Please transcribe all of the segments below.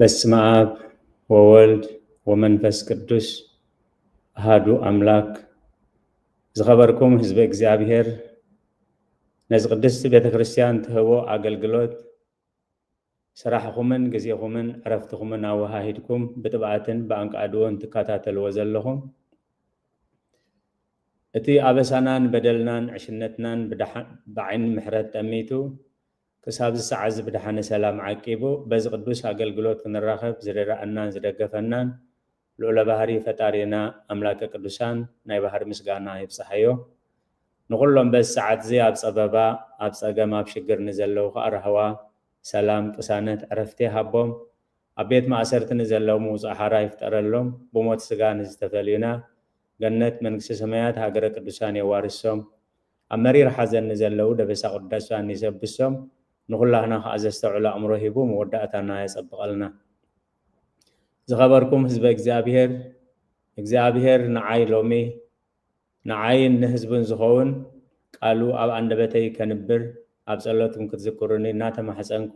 በስመ አብ ወወልድ ወመንፈስ ቅዱስ አሐዱ አምላክ። ዝኸበርኩም ህዝበ እግዚአብሔር ነዚ ቅድስቲ ቤተክርስቲያን ትህቦ አገልግሎት ስራሕኹምን ግዜኹምን ዕረፍትኹምን አወሃሂድኩም ብጥብዓትን ብኣንቃድዎን ትከታተልዎ ዘለኹም እቲ አበሳናን በደልናን ዕሽነትናን ብዓይኒ ምሕረት ጠሚቱ ክሳብ ዝሰዓዝ ብድሓነ ሰላም ዓቂቡ በዚ ቅዱስ አገልግሎት ክንራኸብ ዝረዳእናን ዝደገፈናን ልዑለ ባህሪ ፈጣሪና አምላከ ቅዱሳን ናይ ባህሪ ምስጋና ይብፅሐዮ። ንኩሎም በዚ ሰዓት እዚ ኣብ ፀበባ ኣብ ፀገም ኣብ ሽግር ንዘለዉ ከዓ ረህዋ ሰላም ቅሳነት ዕረፍቲ ሃቦም ኣብ ቤት ማእሰርቲ ንዘለዉ ምውፃእ ሓራ ይፍጠረሎም። ብሞት ስጋ ንዝተፈልዩና ገነት መንግስቲ ሰማያት ሃገረ ቅዱሳን የዋርሶም። ኣብ መሪር ሓዘን ንዘለዉ ደበሳ ቅዱሳን ይሰብሶም። ንኩላህና ከዓ ዘስተውዕሎ ኣእምሮ ሂቡ መወዳእታና የፀብቀልና። ዝኸበርኩም ህዝበ እግዚአብሔር ንዓይ ሎሚ ንዓይን ንህዝብን ዝኸውን ቃሉ ኣብ አንደበተይ ከንብር ኣብ ጸሎትኩም ክትዝክሩኒ እናተማሕፀንኩ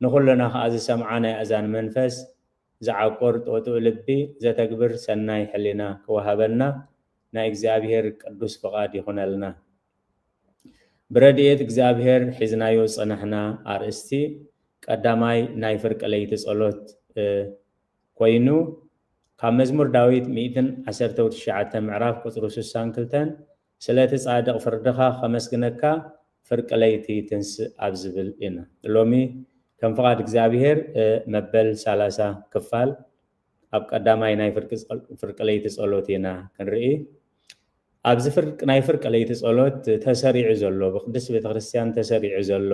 ንኩልና ከዓ ዝሰምዓ ናይ ኣዛን መንፈስ ዝዓቆር ጥጡእ ልቢ ዘተግብር ሰናይ ሕሊና ክወሃበና ናይ እግዚአብሔር ቅዱስ ፍቃድ ይኹነልና። ብረድኤት እግዚአብሔር ሒዝናዮ ፀናሕና ኣርእስቲ ቀዳማይ ናይ ፍርቂ ለይቲ ጸሎት ኮይኑ ካብ መዝሙር ዳዊት 119 ምዕራፍ ቁፅሪ 62 ስለቲ ጻድቕ ፍርድኻ ከመስግነካ ፍርቂ ለይቲ ትንስእ ኣብ ዝብል ኢና ሎሚ ከም ፍቃድ እግዚአብሔር መበል 30 ክፋል ኣብ ቀዳማይ ናይ ፍርቂ ለይቲ ጸሎት ኢና ክንርኢ። ኣብዚ ናይ ፍርቂ ለይቲ ጸሎት ተሰሪዑ ዘሎ ብቅዱስ ቤተክርስቲያን ተሰሪዑ ዘሎ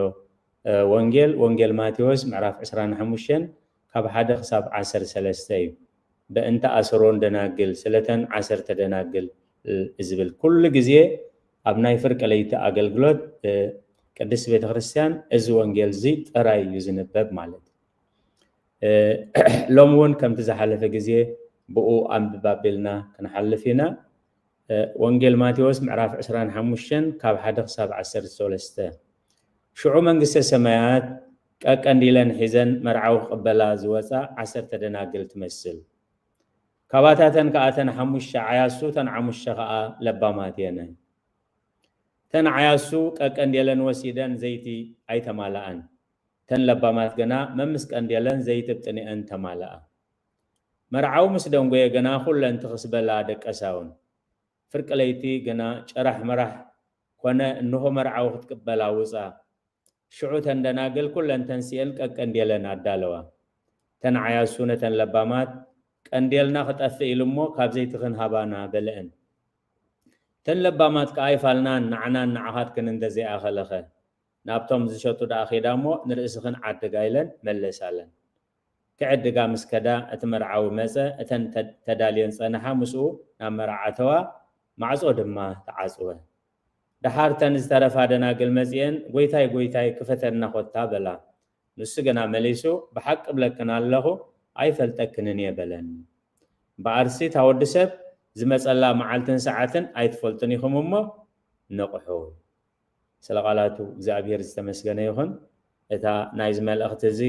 ወንጌል ማቴዎስ ምዕራፍ 25 ካብ 1 ክሳብ 13 እዩ። በእንተ ኣስሮን ደናግል ስለተን 10 ደናግል ዝብል ኩሉ ግዜ ኣብ ናይ ፍርቂ ለይቲ አገልግሎት ቅዱስ ቤተክርስቲያን እዚ ወንጌል እዚ ጥራይ እዩ ዝንበብ ማለት ሎሚ እውን ከምቲ ዝሓለፈ ግዜ ብኡ ኣንብባ ኣቢልና ክንሓልፍ ኢና። ወንጌል ማቴዎስ ምዕራፍ 25 ካብ 1 ክሳብ 13 ሽዑ መንግስተ ሰማያት ቀቀንዲለን ሒዘን መርዓዊ ክቅበላ ዝወፃ 10 ደናግል ትመስል። ካባታተን ከኣተን 5 ዓያሱ ተን 5 ከዓ ለባማት የነ ተን ዓያሱ ቀቀንዲለን ወሲደን ዘይቲ ኣይተማላአን ተን ለባማት ገና መምስ ቀንዲለን ዘይቲ ብጥኒአን ተማላአ። መርዓዊ ምስ ደንጎየ ገና ኩለን ትኽስበላ ደቀሳውን ፍርቂ ለይቲ ገና ጨራሕ መራሕ ኮነ እንሆ መርዓዊ ክትቅበላ ውፃ ሽዑ ተን ደናግል ኩለን ተንስአን ቀቀንዲለን ኣዳለዋ። ተን ዓያሱ ነተን ለባማት ቀንዲልና ክጠፍእ ኢሉ እሞ ካብ ዘይቲ ክንሃባና በልአን። ተን ለባማት ከዓ ይፋልናን ንዓናን ንዓኻትክን እንደዘይኣኸለኸ ናብቶም ዝሸጡ ደኣ ኼዳ እሞ ንርእስኽን ዓድጋ ኢለን መለሳለን። ክዕድጋ ምስ ከዳ እቲ መርዓዊ መፀ እተን ተዳልየን ፀንሓ ምስኡ ናብ መርዓተዋ ማዕፆ ድማ ተዓፅወ። ድሓር ተን ዝተረፋ ደናግል መፅአን ጎይታይ ክፈተና ኮታ በላ። ንሱ ገና መሊሱ ብሓቂ ብለክን ኣለኹ ኣይፈልጠክንን የበለን። ብኣርሲ ታወዲ ሰብ ዝመፀላ መዓልትን ሰዓትን ኣይትፈልጡን ኢኹም እሞ ነቑሑ። ስለ ቃላቱ እግዚአብሔር ዝተመስገነ ይኹን። እታ ናይዚ መልእኽቲ እዚ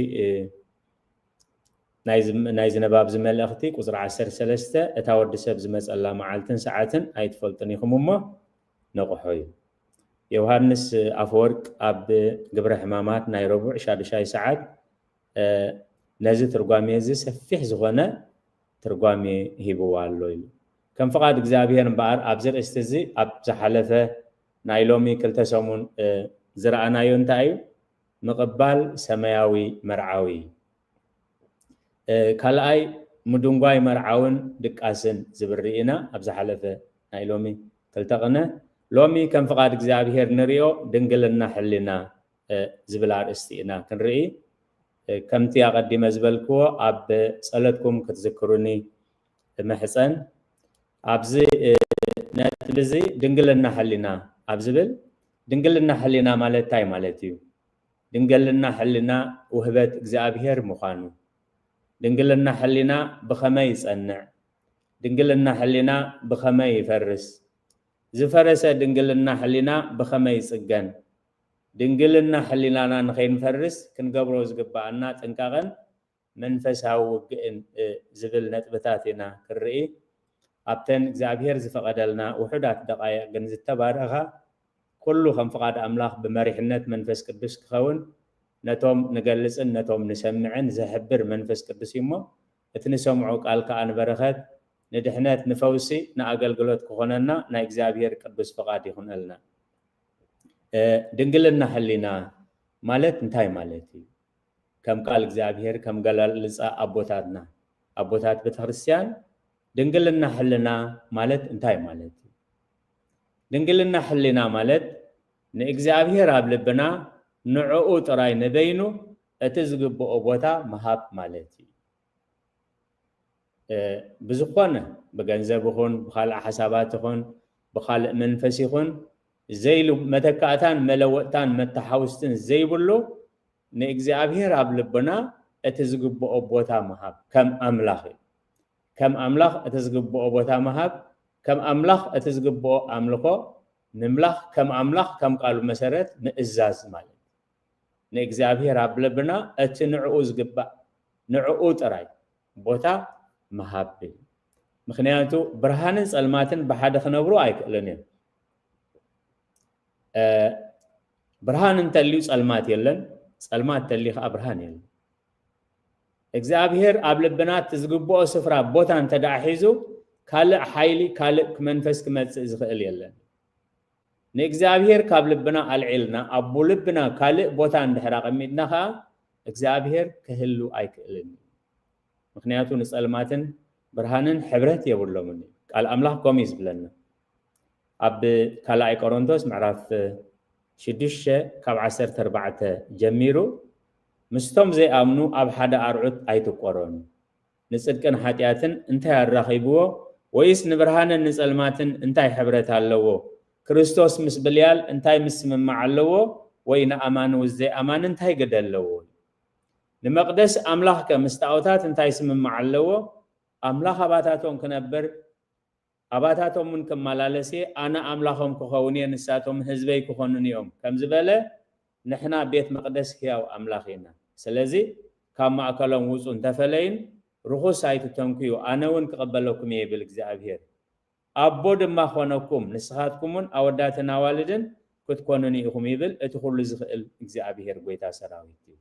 ናይዚ ነባብ ዝመልእኽቲ ቁፅሪ 13 እታ ወዲ ሰብ ዝመፀላ መዓልትን ሰዓትን ኣይትፈልጡን ኢኹም እሞ ነቑሑ እዩ። ዮሃንስ ኣፈወርቅ ኣብ ግብረ ሕማማት ናይ ረቡዕ ሻድሻይ ሰዓት ነዚ ትርጓሜ እዚ ሰፊሕ ዝኾነ ትርጓሜ ሂብዋ ኣሎ ኢሉ ከም ፍቃድ እግዚአብሔር እምበኣር ኣብዚ ርእስቲ እዚ ኣብ ዝሓለፈ ናይ ሎሚ 2 ሰሙን ዝረኣናዮ እንታይ እዩ? ምቕባል ሰማያዊ መርዓዊ። ካልኣይ ምድንጓይ መርዓውን ድቃስን ዝብል ርኢና ኣብ ዝሓለፈ ናይ ሎሚ 2 ቅነ። ሎሚ ከም ፍቃድ እግዚአብሔር ንሪኦ ድንግልና ሕሊና ዝብል ኣርእስቲ ኢና ክንርኢ። ከምቲ ኣቀዲመ ዝበልክዎ ኣብ ጸሎትኩም ክትዝክሩኒ መሕፀን ኣብዚ ነጥብ እዚ ድንግልና ሕሊና ኣብ ዝብል ድንግልና ሕሊና ማለት እንታይ ማለት እዩ? ድንግልና ሕሊና ውህበት እግዚአብሔር ምዃኑ፣ ድንግልና ሕሊና ብኸመይ ይጸንዕ፣ ድንግልና ሕሊና ብኸመይ ይፈርስ፣ ዝፈረሰ ድንግልና ሕሊና ብኸመይ ይጽገን፣ ድንግልና ሕሊናና ንኸይንፈርስ ክንገብሮ ዝግባአና ጥንቃቐን منفسها وقئن زبل نتبتاتنا كالرئي أبتن زابير زفقدلنا وحدات دقايق جنز التبارغة كله خم فقاد أملاخ بمريحنة منفس قدس كخون نتوم نجلسن نتوم نسمعن زهبر منفس قدس يمو اتنسمعوا قال كأن برخات ندحنات نفوسي نأقلقلوت كخوننا نا إكزابير قدس فقاد يخون لنا دنقلنا حلنا مالت انتاي مالتي كم قال إكزابير كم قال لسا أبوتاتنا أبوتات بتخرسيان دنقلنا حلنا مالت انتاي مالتي دنقلنا حلنا مالت نإكزابير أبلبنا نعقو تراي نبينو اتزقب أبوتا مهاب مالتي بزخوانه بغنزبخون بخالق حساباتخون بخالق منفسيخون زيلو متكاتان ملوتان متحاوستن زيبلو نإكزابير أبلبنا اتزقب أبوتا مهاب كم أملاخ اتزقب أبوتا مهاب كم أملاخ اتزقب أملخو نملاخ كم أملاخ كم قالوا مسارات نئزاز مالت نإكزابير أبلبنا اتنعقو زقبا نعقو تراي بوتا مهابي مخنياتو برهانن صلماتن بحد خنبرو ايكلن برهانن تليو صلمات يلن صلمات تلي خ برهان يلن እግዚአብሔር አብልብናት ዝግቦ ስፍራ ቦታን ተዳሒዙ ካልእ ሓይሊ ካልእ መንፈስ ክመጽእ ዝኽእል የለን ንእግዚአብሔር ካብልብና አልዒልና አቡ ልብና ካልእ ቦታ እንድሕራ ቀሚጥና ኸ እግዚአብሔር ክህሉ አይክእልን ምክንያቱ ንጸልማትን ብርሃንን ሕብረት የብሎምን ቃል አምላክ ኮሚስ ብለና አብ ካልአይ ቆሮንቶስ ምዕራፍ 6 ካብ 14 ጀሚሩ مستم زي أمنو أب حدا أرعد أيتقرون نصدقن حاتياتن انتي الرخيبو ويس نبرهان نسألماتن انتي حبرت اللوو كريستوس مسبليال انتي مسممع اللوو وين أمان وزي أمان انتي قد اللوو نمقدس أملاح كمستعوتات انتي سممع اللوو أملاح أباتاتهم كنبر أباتاتهم من كمالالسي أنا أملاحهم كخوني نساتهم هزبي كخونني يوم كم زبالة نحنا بيت مقدس كياو أملاخينا سلازي كما أكلم وصون تفلين روحو سايتو تنكيو أنا ون كقبلوكم يبل إكزابير أبود ما خونكم نسخاتكمون أوداتنا والدن كنت كونوني إخم يبل اتخل زخل إكزابير قويتا سراويتي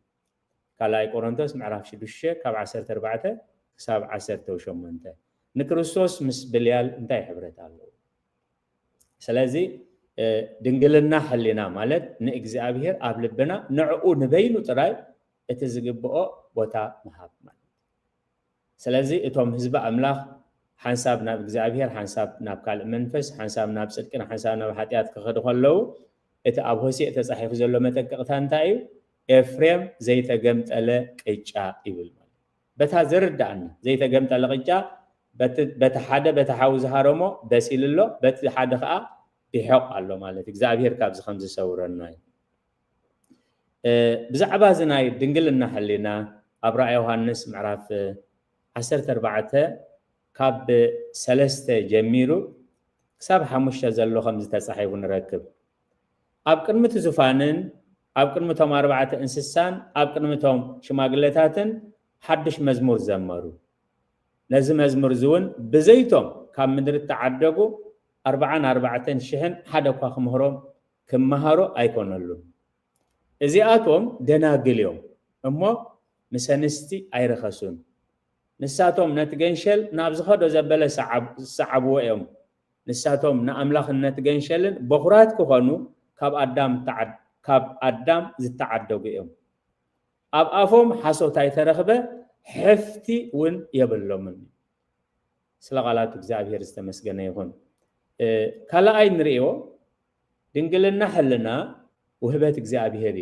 كالاي كورنتوس معرف شدوشة كاب 14 كساب 10 وشمونته نكريستوس مسبليال انتاي حبرت الله سلازي دنقلنا حلنا مالت نإكزابير أبلبنا نعقو نبينو تراي اتزقبقو بوتا محاب مالت سلازي اتوم هزبا أملاخ حنساب ناب إكزابير حنساب ناب كال منفس حنساب ناب صدقنا حنساب ناب حاتيات كخدخو اللو ات أبوسي اتزاحيخ زلو متكقتان تايو إفريم زي تقمت ألا كيجا إبل مالت بتا زرد عنا زي تقمت ألا كيجا بتحادة بتحاوز هارمو بسيل اللو بتحادة خاء يحق الله مالت إكزابير كابز 5 سورنا بزعبا زناي دنقلنا حلينا أبرا يوحنس معرف 14 كاب 3 جميرو كساب 5 زلو 5 صحيح نركب أب قدمت زفانن أب قدمتهم 4 انسسان أب قدمتهم شماغلتاتن حدش مزمور زمرو نزي مزمور زون بزيتهم كاب مدر التعدقو 44 شهن حدا كواخ مهروم كمهارو ايكونلو ازياتهم دناقل يوم امو مسانستي ايرخسون نساتهم نتغنشل نابزخدو زبله صعبو يوم نساتهم ناملاخ نتغنشلن بخرات كخونو كاب ادم زتعدغو يوم اب افهم حسوتاي ترخبه حفتي ون يبلومن سلغالات እግዚአብሔር ዝተመስገነ ይሁን كلا نريو دنقلنا حلنا وهبت إكزابير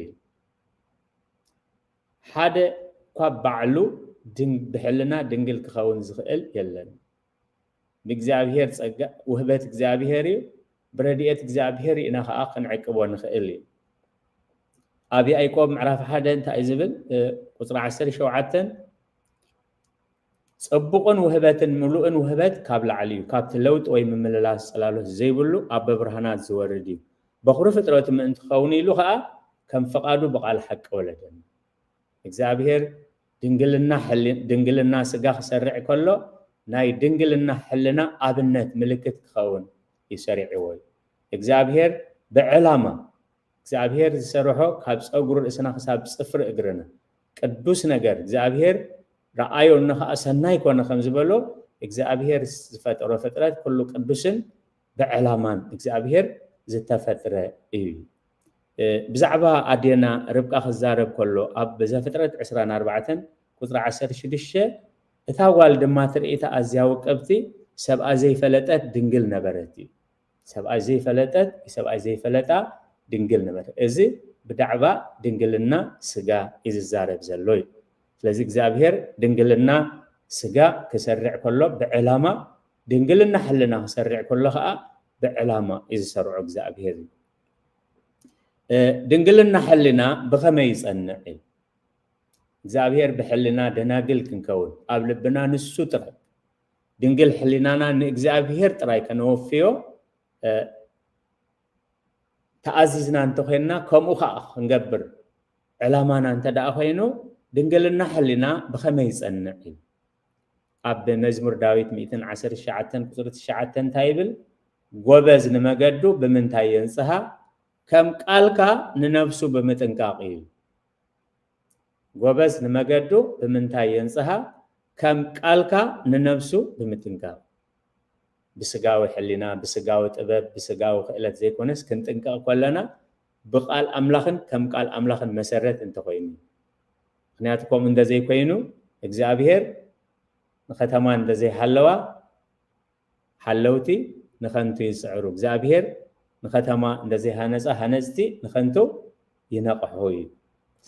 حدا كواب بعلو بحلنا دنقل كخون زخيل يلن بإكزابير وهبت إكزابير بردية إكزابير إنها آخن عقبون خيل أبي أيكوب معرف حدا انت أيزبل قصر 10 شوعتن صبقن وهبتن ملؤن وهبت كابل عليو كاب تلوت وي ممللاس صلالو زيبلو اب برهانات زوردي بخرو فطرت من تخوني له كم فقادو بقال حق ولدن እግዚአብሔር ድንግልና ስጋ ክሰርዕ ከሎ ናይ ድንግልና ሕልና ኣብነት ምልክት ክኸውን ይሰሪዕዎ እግዚአብሔር ብዕላማ እግዚአብሔር ዝሰርሖ ካብ ፀጉር ርእስና ክሳብ ፅፍሪ እግርና ቅዱስ ነገር እግዚአብሔር ረአዮ ንኸ ሰናይ ኮነ ከም ዝበሎ እግዚአብሔር ዝፈጠሮ ፍጥረት ኩሉ ቅዱስን ብዕላማን እግዚአብሔር ዝተፈጥረ እዩ ብዛዕባ ኣዴና ርብቃ ክዛረብ ከሎ ኣብ ዘፍጥረት 24 ቁጥሪ 16 እታ ጓል ድማ ትርኢታ ኣዝያ ውቅብቲ ሰብኣ ዘይፈለጠት ድንግል ነበረት እዩ ሰብኣ ዘይፈለጣ ድንግል ነበረት እዚ ብዳዕባ ድንግልና ስጋ ይዝዛረብ ዘሎ እዩ ስለዚ እግዚአብሔር ድንግልና ስጋ ክሰርዕ ከሎ ብዕላማ ድንግልና ሕልና ክሰርዕ ከሎ ከዓ ብዕላማ ይዝሰርዖ እግዚአብሔር ድንግልና ሕልና ብኸመይ ይጸንዕ እግዚአብሔር ብሕልና ደናግል ክንከውን ኣብ ልብና ንሱ ጥራይ ድንግል ሕሊናና ንእግዚአብሔር ጥራይ ከነወፍዮ ተኣዚዝና እንተኮይንና ከምኡ ከዓ ክንገብር ዕላማና እንተደኣ ኮይኑ ድንግልና ሕሊና ብኸመይ ይጸንዕ ኣብ መዝሙር ዳዊት 119 ቁጥሪ 9 እንታይ ይብል ጎበዝ ንመገዱ ብምንታይ የንጽሃ ከም ቃልካ ንነፍሱ ብምጥንቃቅ እዩ ጎበዝ ንመገዱ ብምንታይ የንጽሃ ከም ቃልካ ንነፍሱ ብምጥንቃቅ ብስጋዊ ሕሊና ብስጋዊ ጥበብ ብስጋዊ ክእለት ዘይኮነስ ክንጥንቀቅ ከለና ብቃል ኣምላኽን ከም ቃል ኣምላኽን መሰረት እንተኮይኑ ምክንያቱ ከምኡ እንደዘይኮይኑ እግዚአብሔር ንከተማ እንደዘይሃለዋ ሓለውቲ ንኸንቱ ይስዕሩ እግዚአብሔር ንከተማ እንደዘይሃነፃ ሃነፅቲ ንኸንቱ ይነቅሑ እዩ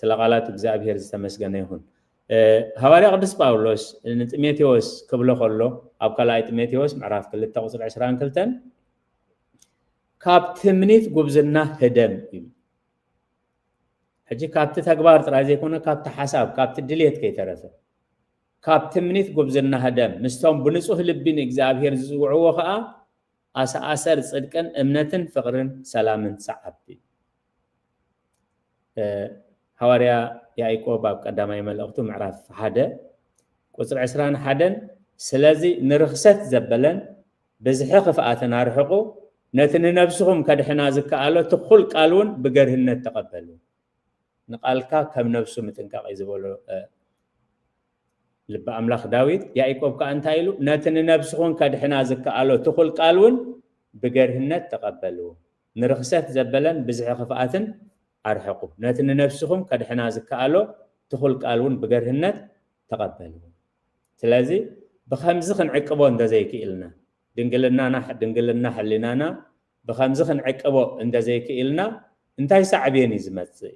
ስለ ቃላት እግዚአብሔር ዝተመስገነ ይሁን ሐዋርያ ቅዱስ ጳውሎስ ንጢሞቴዎስ ክብሎ ከሎ ኣብ ካልኣይ ጢሞቴዎስ ምዕራፍ 2 ቁጥሪ 22 ካብ ትምኒት ጉብዝና ህደም እዩ ሕጂ ካብቲ ተግባር ጥራይ ዘይኮነ ካብቲ ሓሳብ ካብቲ ድሌት ከይተረፈ ካብ ትምኒት ጉብዝና ህደም ምስቶም ብንጹህ ልቢ ንእግዚአብሔር ዝውዕዎ ከዓ ኣሰኣሰር ጽድቅን እምነትን ፍቅርን ሰላምን ሰዓቢ ሐዋርያ ያዕቆብ ኣብ ቀዳማይ መልእኽቱ ምዕራፍ 1 ቁጥሪ 21 ስለዚ ንርክሰት ዘበለን ብዝሒ ክፍኣትን ኣርሕቁ ነቲ ንነብስኹም ከድሕና ዝከኣሎ ትኩል ቃልውን ብገርህነት ተቐበሉ ንቃልካ ከም ነብሱ ምጥንቃቕ ዝበሎ ልበ ኣምላኽ ዳዊት ያዕቆብ ከዓ እንታይ ኢሉ ነቲ ንነብስኹም ከድሕና ዝከኣሎ ትኩል ቃልውን ብገርህነት ተቐበሉ ንርክሰት ዘበለን ብዝሒ ክፍኣትን ኣርሕቁ ነቲ ንነብስኹም ከድሕና ዝከኣሎ ትኩል ቃልውን ብገርህነት ተቐበሉ ስለዚ ብከምዚ ክንዕቅቦ እንደዘይክኢልና ድንግልና ሕሊናና ብከምዚ ክንዕቅቦ እንደዘይክኢልና እንታይ ሳዕብየን እዩ ዝመጽእ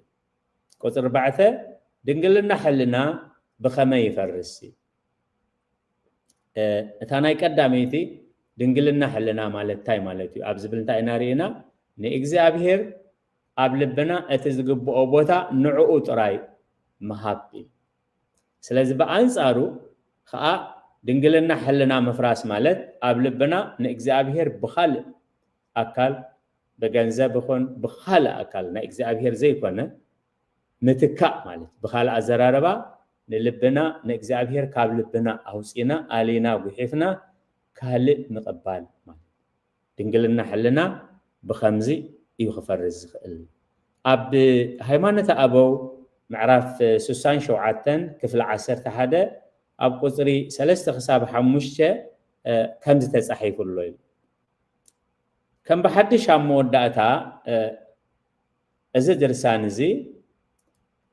ቁጥሪ 4 ድንግልና ሕሊና ብኸመይ ይፈርስ እታ ናይ ቀዳመይቲ ድንግልና ሕሊና ማለት እንታይ ማለት እዩ ኣብ ዝብል እንታይ እናርኢና ንእግዚአብሔር ኣብ ልብና እቲ ዝግብኦ ቦታ ንዕኡ ጥራይ መሃብ እዩ ስለዚ ብኣንጻሩ ከዓ ድንግልና ሕሊና ምፍራስ ማለት ኣብ ልብና ንእግዚአብሔር ብኻልእ ኣካል ብገንዘብ ይኹን ብኻልእ ኣካል ናይ እግዚአብሔር ዘይኮነ ምትካእ ማለት ብኻልእ ኣዘራረባ ንልብና ንእግዚአብሔር ካብ ልብና ኣውፂና ኣሊና ጉሒፍና ካልእ ምቕባል ማለት ድንግልና ሕሊና ብኸምዚ እዩ ክፈርስ ዝኽእል ኣብ ሃይማኖት ኣበው ምዕራፍ 67 ክፍሊ 11 ኣብ ቁፅሪ 3 ክሳብ 5 ከምዚ ተጻሒፉሎ እዩ ከም ብሓድሽ ኣብ መወዳእታ እዚ ድርሳን እዚ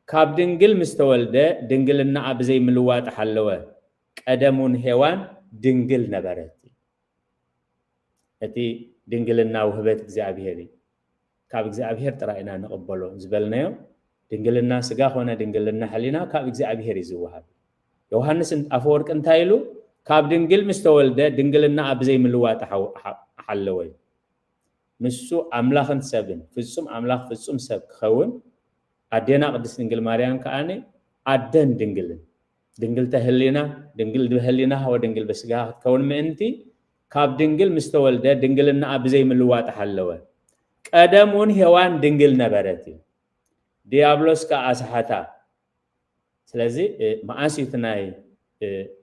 ካብ ድንግል ምስተወልደ ድንግልና ኣብ ዘይምልዋጥ ሓለወ ቀደሙን ሄዋን ድንግል ነበረት እቲ ድንግልና ውህበት እግዚአብሔር ካብ እግዚአብሔር ጥራይና ንቕበሎ ዝበልናዮ ድንግልና ስጋ ኾነ ድንግልና ሕሊና ካብ እግዚአብሔር ይዝወሃብ ዮሐንስ አፈወርቅ እንታይ ኢሉ ካብ ድንግል ምስተወልደ ድንግልና ኣብ ዘይምልዋጥ ሓለወ ንሱ ኣምላኽን ሰብን ፍጹም ኣምላኽ ፍጹም ሰብ ክኸውን ኣዴና ቅድስት ድንግል ማርያም ከኣነ ኣደን ድንግልን ድንግል ተህሊና ድንግል በህሊና ወድንግል በስጋ ክትከውን ምእንቲ ካብ ድንግል ምስተወልደ ድንግልና ኣብ ዘይምልዋጥ ሓለወ ቀደሙን ሄዋን ድንግል ነበረት ዲያብሎስ ከኣስሓታ ስለዚህ ማአሲት ናይ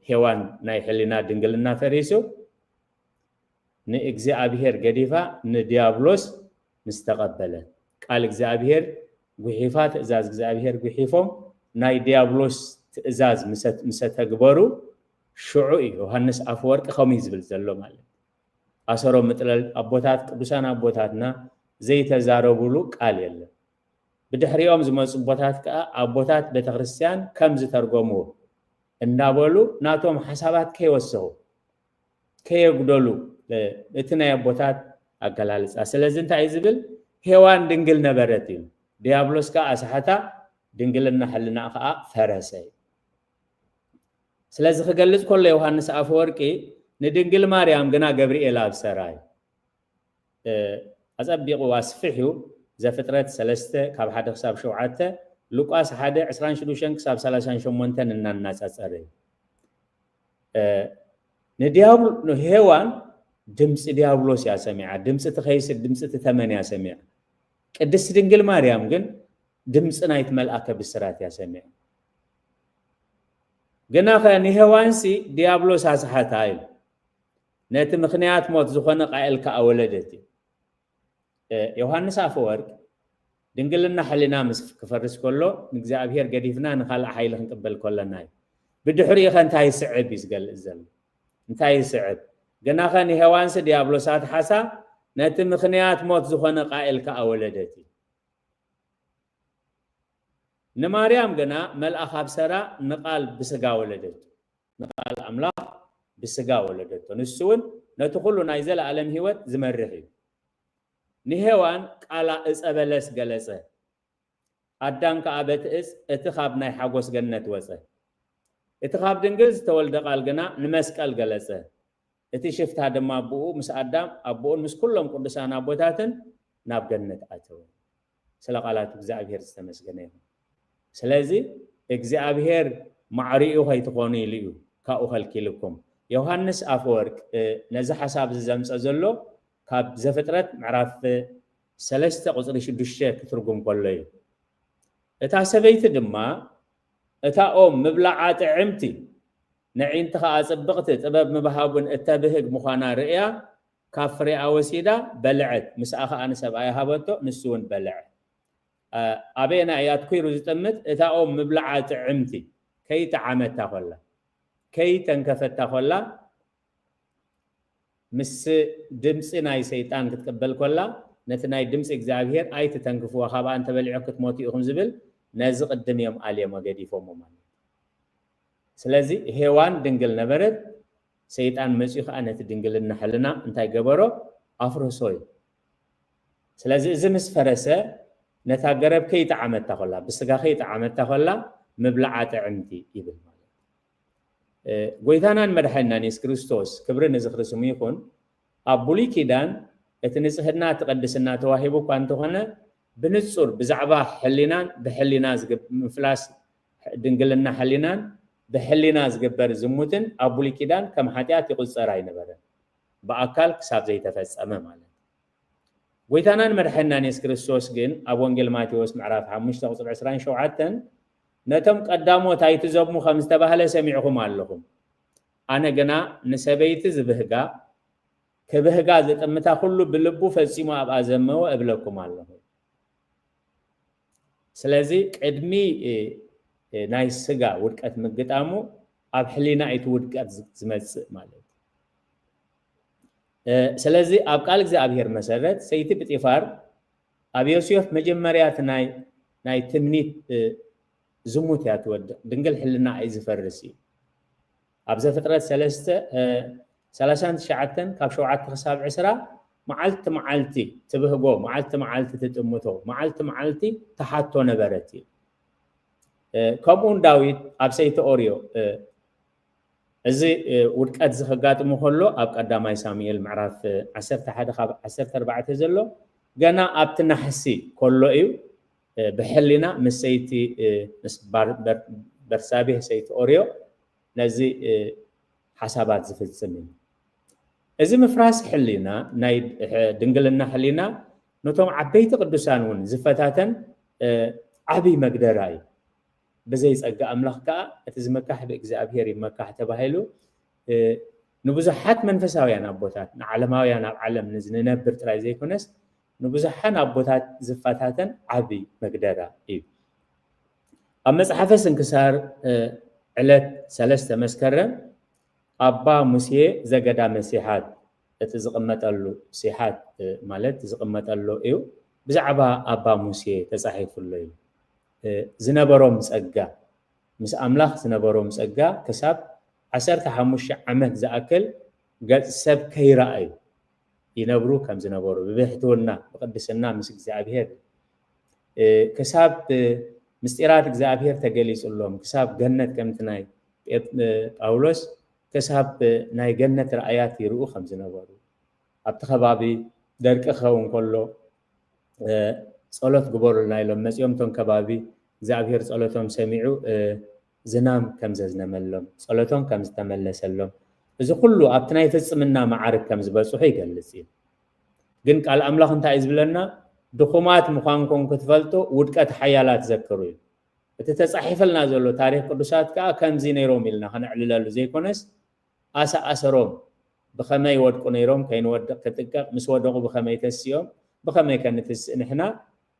ሄዋን ናይ ሕሊና ድንግልና ፈሪሱ ንእግዚአብሔር ገዲፋ ንዲያብሎስ ምስተቀበለ ቃል እግዚአብሔር ጉሒፋ ትእዛዝ እግዚአብሔር ጉሒፎም ናይ ዲያብሎስ ትእዛዝ ምሰተግበሩ ሽዑ ዮሐንስ አፈወርቅ ከመይ ዝብል ዘሎ ማለት አሰሮ ምጥለል አቦታት ቅዱሳን አቦታትና ዘይተዛረቡሉ ቃል የለም بدحريهم زمص بوتات كا ابوتات ቤተክርስቲያን ከም ዝተርጎሙ እንዳበሉ ናቶም ሐሳባት ከይወሰው ከየጉደሉ እትናይ አቦታት አገላለጻ ስለዚህ እንታይ ዝብል ሄዋን ድንግል ነበረት እዩ ዲያብሎስ ካ አሳሓታ ድንግልና ሕልና ካ ፈረሰ ስለዚህ ከገልጽ ኮለ ዮሐንስ አፈወርቂ ንድንግል ማርያም ገና ገብርኤል አብሰራይ አጸቢቁ ዋስፍሑ ዘፍጥረት 3 ካብ 1 ክሳብ 7 ሉቃስ 1 26 ክሳብ 38 እናናጻጸረ ንዲያብሎ ሄዋን ድምጽ ዲያብሎስ ያሰሚዓ ድምጽ ተኸይስ ድምጽ ተተመን ያሰሚዓ ቅድስት ድንግል ማርያም ግን ድምጽ ናይት መልአከ ብስራት ያሰሚዓ ገና ከንሄዋንሲ ዲያብሎስ አሳሓታ አይል ነቲ ምክንያት ሞት ዝኾነ ቃኤልካ አወለደት ዮሐንስ አፈወርቅ ድንግልና ሕሊና ምስ ክፈርስ ከሎ ንእግዚአብሔር ገዲፍና ንኻል ኃይል ክንቅበል ከለና ብድሕሪ እንታይ ስዕብ ይዝገልጽ ዘሎ እንታይ ስዕብ ገና ከን ሄዋንስ ዲያብሎሳት ሓሳ ነቲ ምክንያት ሞት ዝኾነ ቃኤልካ አወለደት ንማርያም ገና መልአኽ አብሰራ ንቃል ብስጋ ወለደት ንቃል አምላክ ብስጋ ወለደት ንሱን ነቲ ኩሉ ናይ ዘለዓለም ህይወት ዝመርሕ እዩ ንሄዋን ቃላ እጸበለስ ገለጸ አዳም ከአበት እቲ ካብ ናይ ሓጎስ ገነት ወፀ እቲ ካብ ድንግል ዝተወልደ ቃል ገና ንመስቀል ገለጸ እቲ ሽፍታ ድማ አብኡ ምስ አዳም አብኡን ምስ ኩሎም ቅዱሳን አቦታትን ናብ ገነት አተው ስለ ቃላት እግዚአብሔር ዝተመስገነ ይሁን ስለዚህ እግዚአብሔር ማዕሪኡ ከይትኾኑ ኢልዩ ካኡ ከልኪልኩም ዮሐንስ አፈወርቅ ነዚ ሐሳብ ዘምፀ ዘሎ ካብ ዘፍጥረት ምዕራፍ 3 ቁጽሪ 6 ክትርጉም ከሎ እዩ እታ ሰበይቲ ድማ እታ ኦም ምብላዓ ጥዕምቲ ንዒንትኻ አጽብቕቲ ጥበብ ምባሃቡን እተብህግ ምዃና ርእያ ካብ ፍሬኣ ወሲዳ በልዐት ምስኣኻ ኣነ ሰብኣይ ሃበቶ ንሱውን በልዐ አቤና ያትኩይሩ ዝጥምት እታ ኦም ምብላዓ ጥዕምቲ ከይተዓመታ ኮላ ከይተንከፈታ ኮላ ምስ ድምጽ ናይ ሰይጣን ክትቀበል ኮላ ነቲ ናይ ድምጽ እግዚአብሔር አይቲ ተንክፍዋ ካብ አንተ በልዑ ክትሞት ኢኹም ዝብል ነዚ ቅድም እዮም አልየም ገዲፎም ማለት ስለዚህ ሄዋን ድንግል ነበረት ሰይጣን መጽኡ ነቲ ድንግልና ሕልና እንታይ ገበሮ አፍርሶ ስለዚህ እዚ ምስ ፈረሰ ነታ ገረብ ከይተዓመታ ኮላ ብስጋ ከይተዓመታ ኮላ ምብላዓ ጥዕምቲ ይብል ማለት ጎይታናን መድኃኒናን ኢየሱስ ክርስቶስ ክብር ንዝኽርስሙ ይኹን ኣብ ብሉይ ኪዳን እቲ ንጽህና ተቀድስና ተዋሂቡ እኳ እንተኾነ ብንጹር ብዛዕባ ሕሊናን ብሕሊና ምፍላስ ድንግልና ሕሊናን ብሕሊና ዝግበር ዝሙትን ኣብ ብሉይ ኪዳን ከም ኃጢአት ይቁጸር ኣይነበረን በአካል ክሳብ ዘይተፈጸመ ማለት ጎይታናን መድኃኒናን ኢየሱስ ክርስቶስ ግን ኣብ ወንጌል ማቴዎስ ምዕራፍ 5 ቁጽሪ 27 ነቶም ቀዳሞት ኣይትዘሙ ከም ዝተባህለ ሰሚዕኹም ኣለኹም ኣነ ገና ንሰበይቲ ዝብህጋ ከብህጋ ዘጥምታ ሁሉ ብልቡ ፈጺሙ ኣብ ኣዘመው እብለኩም ኣለኹ ስለዚህ ቅድሚ ናይ ስጋ ውድቀት ምግጣሙ ኣብ ሕሊና እቲ ውድቀት ዝመጽእ ማለት ስለዚህ ኣብ ቃል እግዚአብሔር መሰረት ሰይቲ ጲጢፋር ኣብ ዮሴፍ መጀመርያት ናይ ትምኒት ዝሙት ያትወድ ድንግል ሕልና አይ ዝፈርሲ ኣብ ዘፍጥረት 39 ካብ 7 ክሳብ 10 መዓልቲ መዓልቲ ትብህጎ መዓልቲ መዓልቲ ትጥምቶ መዓልቲ መዓልቲ ተሓቶ ነበረት ከምኡን ዳዊት ኣብ ሰይቲ ኦርዮ እዚ ውድቀት ዝኸጋጥሙ ከሎ ኣብ ቀዳማይ ሳሙኤል ምዕራፍ 11 ካብ 14 ዘሎ ገና ኣብቲ ናሕሲ ከሎ እዩ بحلنا مسيتي برسابه سيت أوريو نزي حسابات زفتسمين إذا مفراس حلنا ناي دنقلنا حلنا نتوم عبيت قدسانون زفتاتن عبي مقدراي بزي صقا املاخ كا اتزمكح باغزابير يمكح تباهيلو نبزحات منفساويان ابوتات عالماويان عالم نزننبر تراي زيكونس نبزحان ابوتات زفاتاتن عبي مقدرا اي اما صحافه سنكسار علت ثلاثه مسكرم ابا موسى زغدا مسيحات اتزقمطلو سيحات مالت تزقمطلو ايو بزعبا ابا موسى تصحيفلو زنبروم صقا مس املاح زنبروم صقا كساب 15 عمت زاكل قد سب كيراي ينبرو كم زنبرو ببحثونا بقدسنا مس እግዚአብሔር كساب مستيرات እግዚአብሔር ተገሊጽሎም كساب ገነት ከምትናይ ጳውሎስ كساب ናይ ገነት رأيات ይርኡ ከም ዝነበሩ ኣብቲ ከባቢ ደርቂ ኸውን ከሎ ጸሎት ግበሩልና ኢሎም መጽዮም ቶን ከባቢ እግዚአብሔር ጸሎቶም ሰሚዑ ዝናም ከም ዘዝነመሎም ጸሎቶም ከም ዝተመለሰሎም እዚ ሁሉ ኣብቲ ናይ ፍጽምና ማዕርግ ከም ዝበጽሑ ይገልጽ እዩ ግን ቃል አምላኽ እንታይ ዝብለና ድኹማት ምዃንኩም ክትፈልጡ ውድቀት ሓያላት ዘክሩ እዩ እቲ ተጻሒፈልና ዘሎ ታሪኽ ቅዱሳት ከዓ ከምዚ ነይሮም ኢልና ከነዕልለሉ ዘይኮነስ ኣሰሮም ብኸመይ ወድቁ ነይሮም ከይንወድቕ ክጥቀቕ ምስ ወደቑ ብኸመይ ተስዮም ብኸመይ ከንትስእ ንሕና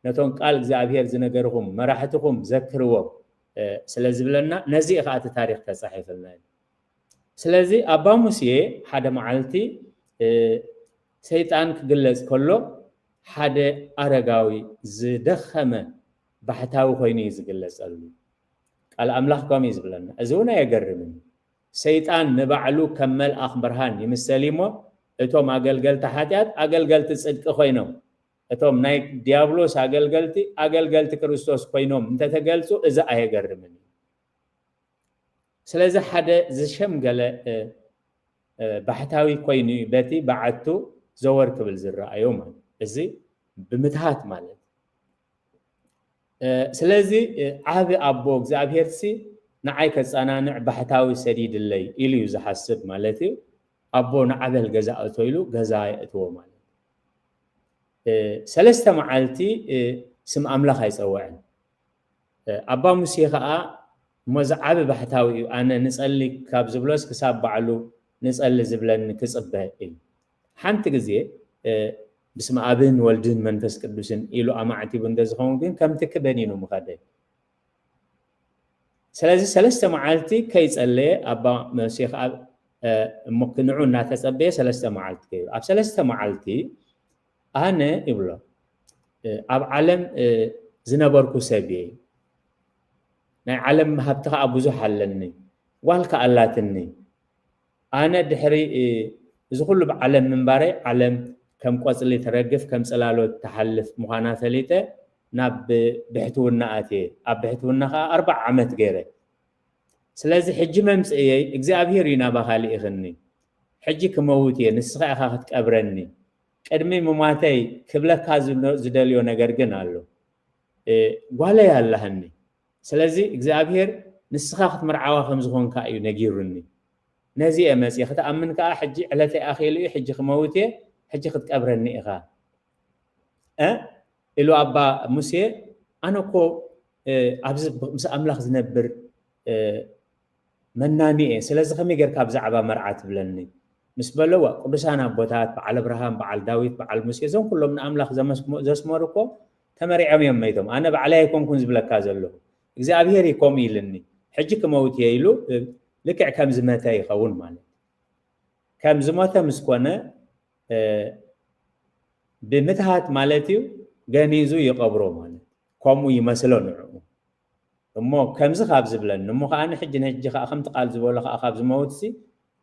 ነቶም ቃል እግዚአብሔር ዝነገርኩም መራሕትኩም ዘክርዎም ስለዚህ ብለና ነዚ ኢኻት ታሪኽ ተጻሒፈልና ስለዚህ አባ ሙሴ ሓደ መዓልቲ ሰይጣን ክግለጽ ከሎ ሓደ አረጋዊ ዝደኸመ ባህታዊ ኮይኑ ዝግለጸሉ ቃል አምላኽ ከም ይዝብለና እዚውና የገርምን ሰይጣን ንባዕሉ ከም መልአኽ ብርሃን ይምሰሊሞ እቶም አገልገልቲ ኃጢአት አገልገልቲ ጽድቅ ኮይኖም እቶም ናይ ዲያብሎስ አገልገልቲ ክርስቶስ ኮይኖም እንተተገልጹ እዚ አየገርምን ስለዚህ ሓደ ዝሸምገለ ባህታዊ ኮይኑ በቲ በዓቱ ዘወር ክብል ዝረአዮ ማለት እዚ ብምትሃት ማለት ስለዚህ ዓብ አቦ እግዚአብሔርሲ ንዓይ ከጻናንዕ ባህታዊ ሰዲድለይ ኢሉ ዝሐስብ ማለት እዩ አቦ ንዓበል ገዛ እቶይሉ ገዛ የእትዎ ማለት ሰለስተ መዓልቲ ስም አምላኽ አይጸውዕን አባ ሙሴ ከዓ መዝዓብ ባህታዊ እዩ አነ ንጸሊ ካብ ዝብሎስ ክሳብ ባዕሉ ንጸሊ ዝብለኒ ክጽበህ እዩ ሓንቲ ግዜ بسم አብን ወልድን መንፈስ ቅዱስን ኢሉ አማዕቲቡ እንደዝኸውን ግን ከምቲ ክበኒኑ ምኸደ ስለዚህ ሰለስተ መዓልቲ ከይጸለየ አባ ሙሴ ከዓ ምክንዑ እናተጸበየ ሰለስተ መዓልቲ ከይሩ ኣብ ሰለስተ መዓልቲ አነ ይብሎ ኣብ ዓለም ዝነበርኩ ሰብየ ናይ ዓለም ሃብቲ ከዓ ብዙሕ ኣለኒ ዋልካ ኣላትኒ አነ ድሕሪ እዚ ኩሉ ብዓለም ምንባረ ዓለም ከም ቆጽሊ ተረግፍ ከም ጽላሎት ተሐልፍ ምዃና ፈሊጠ ናብ ብሕትውና ኣትየ ኣብ ብሕትውና ከዓ 40 ዓመት ገይረ ስለዚህ ሕጂ መምጽእየ እግዚአብሔር ይናባኻሊ ኢኽኒ ሕጂ ክመውት እየ ንስኻ ኢኻ ክትቀብረኒ ቀድሚ ምማተይ ክብለካ ዝደልዮ ነገር ግን ኣሎ ጓለይ ኣለህኒ ስለዚህ እግዚአብሔር ንስኻ ክትምርዓዋ ከም ዝኾንካ እዩ ነጊሩኒ ነዚ እመጽ ክትኣምን ከዓ ሕጂ ዕለተይ ኣኺሉ እዩ ሕጂ ክመውት እየ ሕጂ ክትቀብረኒ ኢኻ ኢሉ አባ ሙሴ ኣነኮ ኣብዚ ምስ አምላኽ ዝነብር መናኒ እየ ስለዚህ ከመይ ጌርካ ብዛዕባ መርዓ ትብለኒ ምስ በለዋ ቅዱሳን አቦታት በዓል አብርሃም በዓል ዳዊት በዓል ሙሴ እዞም ኩሎም ንአምላኽ ዘስመሩ እኮ ተመሪዖም እዮም መይቶም ኣነ ባዕለይ ኣይኮንኩን ዝብለካ ዘለኹ እግዚአብሔር ይኮም ኢልኒ ሕጂ ክመውት እየ ኢሉ ልክዕ ከም ዝመተ ይኸውን ማለት ከም ዝሞተ ምስ ኮነ ብምትሃት ማለት እዩ ገኒዙ ይቀብሮ ማለት ከምኡ ይመስሎ ንዕኡ እሞ ከምዚ ካብ ዝብለኒ እሞ ከዓ ንሕጂ ንሕጂ ከዓ ከምቲ ቃል ዝበሎ ከዓ ካብ ዝመውትሲ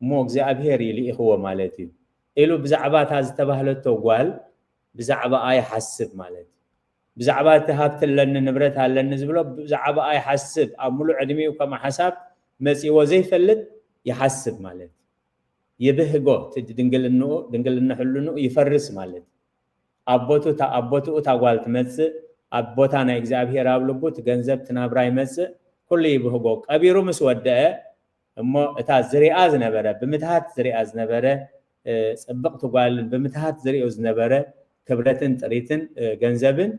እሞ እግዚአብሔር ይልኢኽዎ ማለት እዩ ኢሉ ብዛዕባ እታ ዝተባህለቶ ጓል ብዛዕባ ኣይሓስብ ማለት ብዛዕባ እቲ ሃብቲ ኣለኒ ንብረት ኣለኒ ዝብሎ ብዛዕባ ኣይሓስብ ኣብ ሙሉእ ዕድሚኡ ከም ሓሳብ መጺዎ ዘይፈልጥ ይሓስብ ማለት ይብህጎ ድንግልና ሕልንኡ ይፈርስ ማለት ኣቦቱ ታጓል ትመጽእ ኣቦታ ናይ እግዚአብሔር ኣብ ልቡ ገንዘብ ትናብራ ይመጽእ ኩሉ ይብህጎ ቀቢሩ ምስ ወደአ እሞ እታ ዝሪኣ ዝነበረ ብምትሃት ዝሪኣ ዝነበረ ጽብቕቲ ጓልን ብምትሃት ዝሪኦ ዝነበረ ክብረትን ጥሪትን ገንዘብን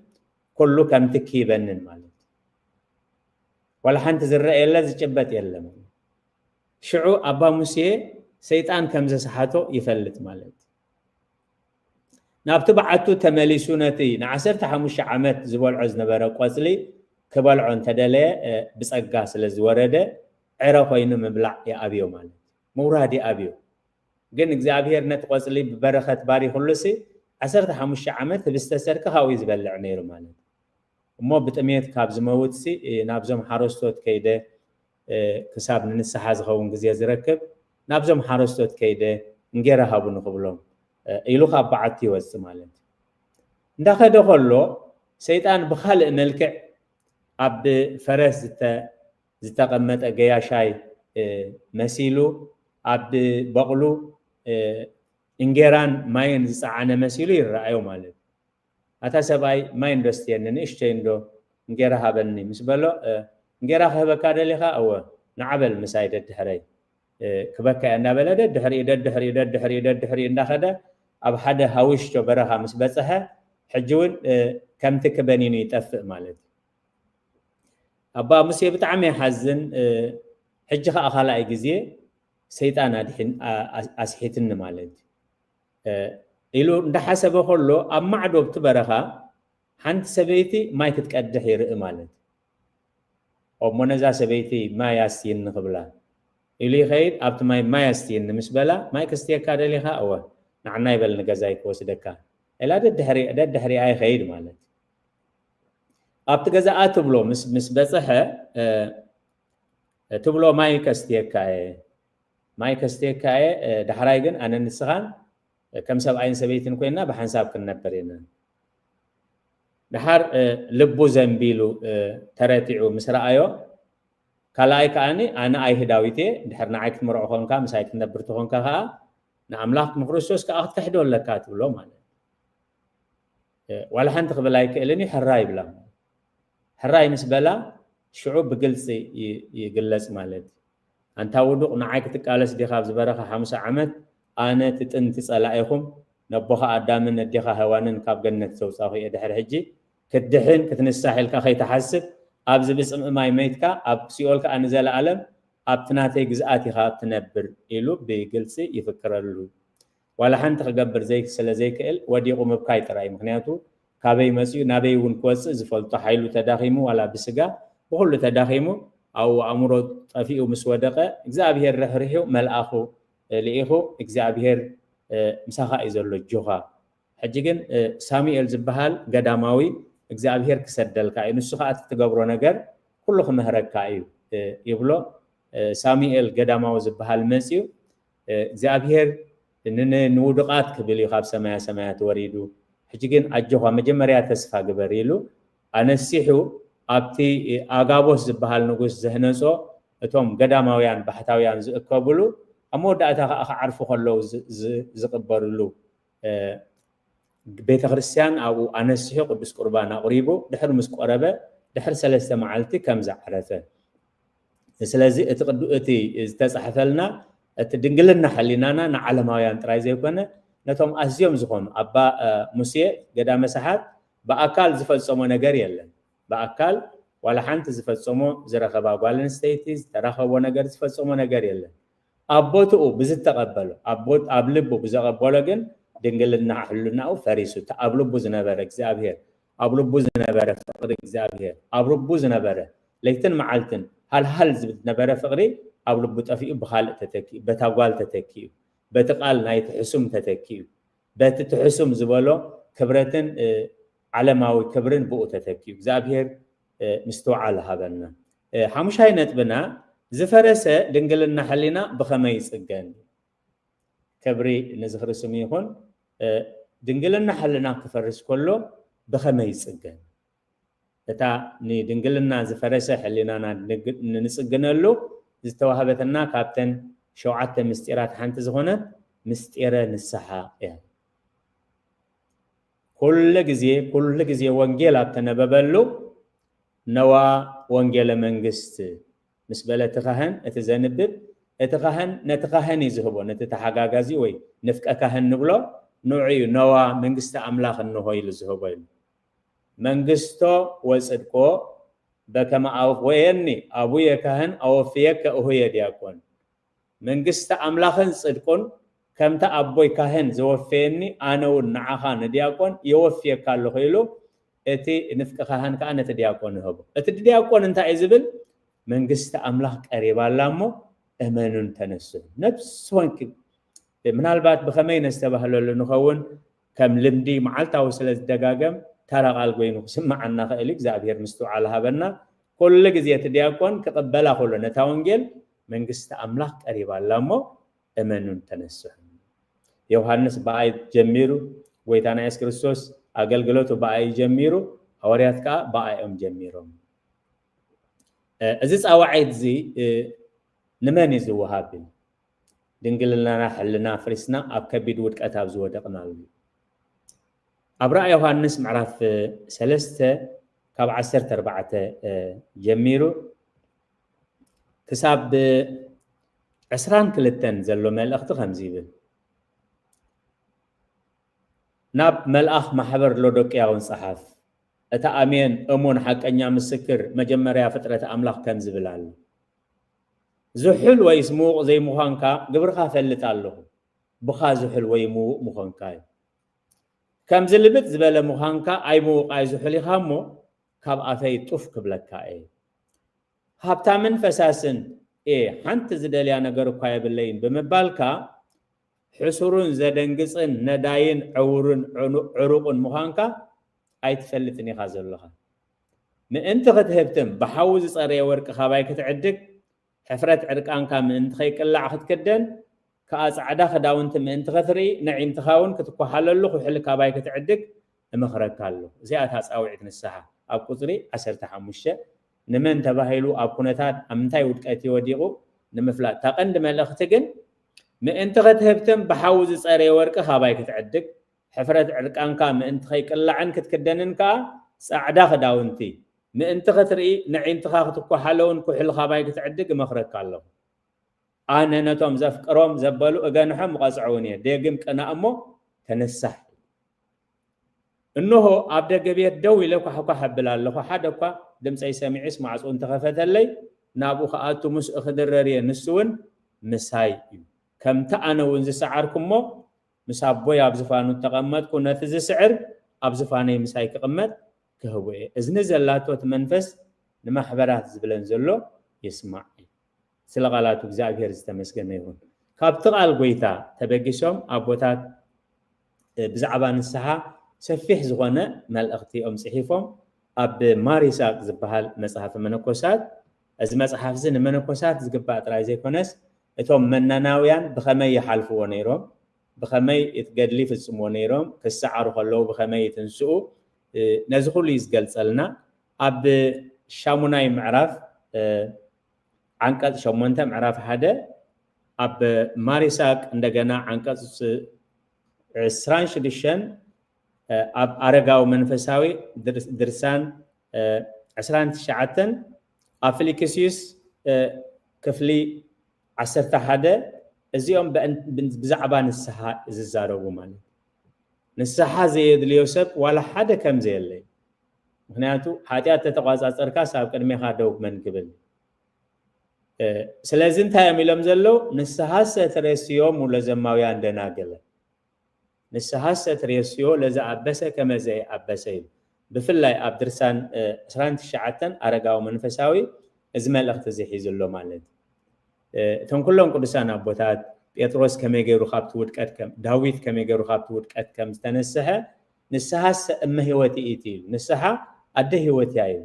ኩሉ ከም ትኪበንን ማለት ولا حنت زرق إلا زجبت يلا شعو أبا موسى سيطان كم زسحاتو يفلت مالت نابتبعتو تمليسونتي نعسرت حموش عمت زبال عزنا برق وصلي كبالعون تدلي بسقاس لزورده عرفينو مبلع يا أبيو مالت مورادي أبيو جن إخزابير نتقصلي ببرخة باري خلصي عسرت حموش عمت بستسرك هاوي زبلع نيرو مالت مو بتأميت كابز موتسي نابزم حارستوت كيده كساب ننسحاز خون غزيا زركب نابزم حارستوت كيده نغيرا هابو نقبلهم إلو خاب بعتي وس مالت ندخل دخلو سيطان بخلق نلكع عبد فرس زتقمت أجياشاي مسيلو عبد بقلو إنجيران ماين زعنا مسيلو يرأيو مالت أتا سباي ماين دستيان نشتين دو إنجيرا هابني مسبلو إنجيرا هبكا دليخا أو نعبل مسايد الدحري كبكا أنا بلد الدحري ندخل أب حدا هاوش جبرها مسبتها حجون كم تكبنين يتفق مالت أبا مسيب تعمي حزن حجها أخلاء جزية سيطان دحين أسحيتن مالت إلو ندحسب خلو أما عدو بتبرها حنت سبيتي ما يتقدح يرق مالت أو منزا سبيتي ما يستين قبلا إلي خير أبت ما يستين مسبلا ما يكستيكا دليها أو نعنا يبل نجازايك وسدكا إلا الدحري أي خير مالت أبت جزاء تبلو مسبصها تبلو ما يكستيكا دحرايجن أنا نسخان كم سبعين سبيتين كوينا بحساب كنا برينا دحر لبو زنبيلو تراتيعو مسرعيو كلاي كاني أنا أيه داويتي دحرنا عيك مرعوهم كام سايك نبرتهم كها نعملاك مخرجوس كأخذ كحدول لكات ولا ما ولا حنت قبلايك إلني حراي بلا حراي مسبلا شعوب بجلس يجلس مالت أنت ودق نعيك تكالس دي خابز بركة 5 عمد أنا تتنتس عليهم نبوها أدامن الدخا هوانن كاب جنة سوساوي دحر حجي كدحين كتنساحل كخي تحسب أبز بسم ما يميتك أب سيولك أنزل عالم أب تناتي جزءاتي خاب تنبر إلو بجلسي يفكر له ولا حنت خجبر زيك سلا زيك إل ودي قوم بكاي تراي مخنياتو كابي مسيو نبي ونكوس زفلت حيلو تداخيمو ولا بسجا وكل تداخيمو أو أمره طفيء مسودقة إخزابير رهرهو ملأخو لإخو إخزابير مساخا إزولو جوخا حجيجن سامي الزبهال قداماوي إخزابير كسدل كاي نسخات تقبرو نجر كلهم مهرق كايو يبلو سامي القداماوي زبهال مسيو إخزابير إننا نودقات كبلي خاب سمايات وريدو حجيجن أجوها مجمريا تسفا قبريلو أنا السيحو أبتي أغابوس زبهال نغوس زهنسو اتوم قداماويان بحتاويان زقبلو أمود أعرفو خلو زقبرلو بيت خريستيان أو أنسيحو قدس قربان أقريبو دحر مسقربة دحر 3 معلتي كم زعرته سلازي اتقدو اتي تتصحفلنا اتدنقلنا حلينانا نعلماويان تراي زيكونه نتوم أزيوم زخون أبا موسى قدام سحات بأكال زفصمو نجر يلن بأكال ولا حنت زفصمو زرخبا قالن ستيتيز ترخبو نجر زفصمو نجر يلن أبوتو بزت تقبلو أبوت أبلبو بزقبلو جن دنقلنا حلنا أو فريسو تقبلو زنبرك زابير أبلبو زنبرك فقرك زابير أبلبو زنبرك ليتن معلتن هل زبد نبرة فقري أبلبو تفيق بخالق تتكي بتقوال تتكي بتقال نايت حسوم تتكيو بتتحسوم زبالو كبرتن علماوي كبرن بقو تتكيو زابير مستوعى لهذا حمش هاي نتبنا زفرسة دنقلنا حلنا بخميس الجن كبري نزخر سميهون دنقلنا حلنا كفرس كله بخميس الجن تا ني دنقلنا زفرسة حلنا نسجنا له زتوهبتنا كابتن شوعت مستيرات حنت زغونة مستيرة نسحة يعني كل جزية وانجيل تنببلو نوا وانجيل منجست مسبلة تخهن اتزنبب اتخهن نتخهن يزهبو نتتحقاقازي وي نفك اكهن نبلو نوعي نوا منجست املاخ انه يلزهبو منجستو وصدقو بكما أوفيني أبويا كهن أوفيك أهويا دياكون منجست أملاخن صدقون كم تأبوي كهن زوفيني أنا ونعخان دياكون يوفيك كالو خيلو أتي نفك كهن كأنا تدياكون هبو أتدياكون أنت عزبل منجست أملاخ قريبا لامو أمنون تنسو نفس وانك من البات بخمين استبهلو لنخون كم لمدي معلتا وسلس دقاقم ترى قال قوينو سمعنا خيلك زابير مستو على هبنا كل جزية دياكون كقبلا خلو نتاونجل منجست أملاخ قريبا لامو أمنون تنسو يوحنس باي جميرو ويتانا يس كريستوس أقلقلوتو باي جميرو هورياتك باي جميرو أزيز أوعيد زي نماني زو هابين دنقلنا حلنا فرسنا أبكبيد ودك أتاب زو دقنا أبرأ يوحنس معرف سلسته كاب 14 جميرو كساب 22 زلو ملأخت خمزيبل ناب ملأخ محبر لودوك ياون صحاف أتا أمين أمون حق أنيا مسكر مجمريا فترة أملاخ كنز بلال زحل ويسموق زي مخانكا قبرخا فلتالله بخا زحل ويمو مخانكاي كم زلبت زبالة مخانكا أي موق أي زحلي خامو كاب أفاي طف قبلكاي هابتا من فساسن حانت زداليا نقرو كاي باللين بمبالكا حسورون زدنقصن نداين عورن عروقن مخانكا أي تفلتني خازل لها من انت غتهبتم بحوز صاري ورق خاباي كتعدك حفرت عرقانكا من انت خيك اللع كتكدن كاس عدا خداونت من انت غثري نعيم تخاون كتكو حللو وحلك خاباي كتعدك مخرج كالو زيات هاس اوعد نسحه اب قطري 15 نمن تباهيلو اب كونتات امنتاي ودقتي وديقو نمفلا تقند ملختكن من انت غتهبتم بحوز صاري ورق خاباي كتعدك حفرت عرقانكا من انت خيك اللعن كتكدننكا صعدا خداونتي من انت غتري نعين تخاختكو حلون كحل خاباي كتعدق مخرج كالو انا نتوم زفقروم زبلو اغنحم قصعوني ديغم قنا امو تنسح انه ابد غبيت دو يلكو حكو حبلالو حدكو دمصي سمع اسمع صون تخفتلي نابو خاتو مس اخدرري نسون مساي كم تا انا ونز سعركمو مسابو يابزفانو تقمطكو نتز سعر ابزفاني مساي كقمط كهوي اذن زلاتوت منفس لمحبرات زبلن زلو يسمع سلغالاتو እግዚአብሔር ዝተመስገነ ይሁን ካብትቃል ጎይታ ተበግሶም አቦታት ብዛዕባ ንስሐ ሰፊሕ ዝኾነ መልእኽቲኦም ጽሒፎም ኣብ ማሪሳቅ ዝበሃል መጽሓፍ መነኮሳት እዚ መጽሓፍ እዚ ንመነኮሳት ዝግባእ ጥራይ ዘይኮነስ እቶም መናናውያን ብኸመይ ይሓልፍዎ ነይሮም ብኸመይ ይትገድሊ ፍጽምዎ ነይሮም ክሰዓሩ ከለዉ ብኸመይ ይትንስኡ ነዚ ኩሉ ይዝገልጸልና ኣብ ሻሙናይ ምዕራፍ عنقص 8 ምዕራፍ 1 ኣብ ማሪሳቅ እንደገና አንቀጽ 26 ኣብ አረጋው መንፈሳዊ ድርሳን 19 ኣብ ፊልክስዩስ ክፍሊ 11 እዚኦም ብዛዕባ ንስሐ ዝዛረቡ ማለት ንስሐ ዘየድልዮ ሰብ ዋላ ሓደ ከም ዘየለይ ምክንያቱ ኃጢአት ተተቋጻጸርካ ሳብ ቅድሜኻ ደው መንግብል ስለዚህ እንታይ የሚለም ዘለው ንስሐ ሰትረስዮም ለዘማውያን ደናገለ ንስሐ ሰትረስዮ ለዛ አበሰ ከመዘይ አበሰ በፍላይ ኣብ ድርሳን 19 አረጋው መንፈሳዊ እዚ መልእኽት ዝሒዝሎ ማለት ተንኩሎም ቅዱሳን አቦታት ጴጥሮስ ከመገሩ ካብት ውድቀት ከም ዳዊት ከመገሩ ካብት ውድቀት ከም ተነሰሐ ንስሐ እመ ህይወት ኢቲል ንስሐ አደ ህይወት ያዩ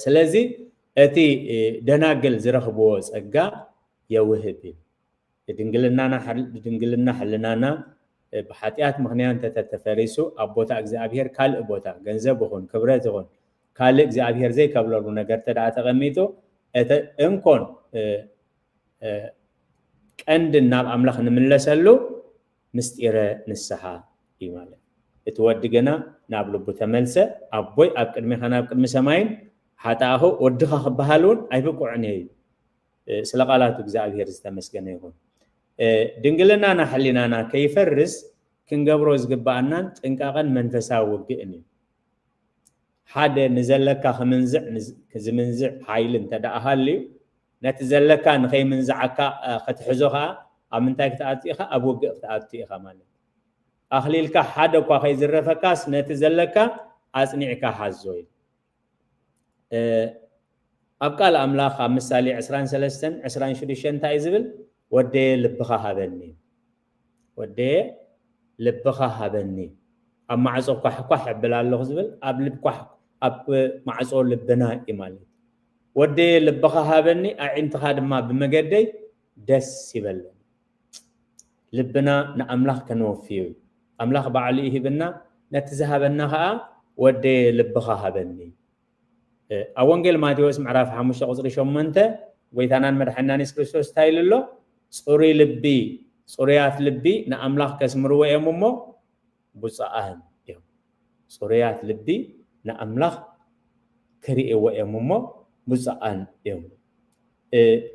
ስለዚህ እቲ ደናገል ዝረኽብዎ ጸጋ የውህብ ድንግልና ሕልናና ብኃጢአት ምክንያት ተተፈሪሱ አቦታ እግዚአብሔር ካልእ ቦታ ገንዘብ ይኹን ክብረት ይኹን ካልእ እግዚአብሔር ዘይከብለሉ ነገር ተዳኣ ተቐሚጡ እንኮን ቀንድ ናብ አምላኽ ንምለሰሉ ምስጢረ ንስሐ እዩ ማለት እቲ ወዲ ገና ናብ ልቡ ተመልሰ አቦይ ኣብ ቅድሚኻ ናብ ቅድሚ ሰማይን حتاهو ودخا خبهالون اي بقعني سلقالات እግዚአብሔር ዝተመስገነ ይሁን ድንግልናና ሕሊናና ከይፈርስ ክንገብሮ ዝግባአናን ጥንቃቀን መንፈሳዊ ውግእን حدا نزلك زمنزع حايل انت داهالي نتزلك نخي منزعك ختحزوها امنتك تاتيخا ابوق تاتيخا مالك اخليلك حدا كو خي زرفكاس نتزلك اصنيعك حزوي ابقال املاخ مثالي 23 26 تايزبل ودي لبخا هابني ودي لبخا هابني اما عصو كح بلالو زبل اب لب كح اب معصو لبنا يمالك ودي لبخا هابني اعنت خادما بمجدي دس يبل لبنا ناملاخ كنوفيو املاخ بعليه بنا نتذهبنا ها ودي لبخا هابني اونجل ماتيوس معراف 5 قصر 8 ويتانان مدحنا نيس كريستوس تايللو صوري لبي صوريات لبي ناملاخ كسمرو يممو بصاهن يوم صوريات لبي ناملاخ كري ويممو بصاهن يوم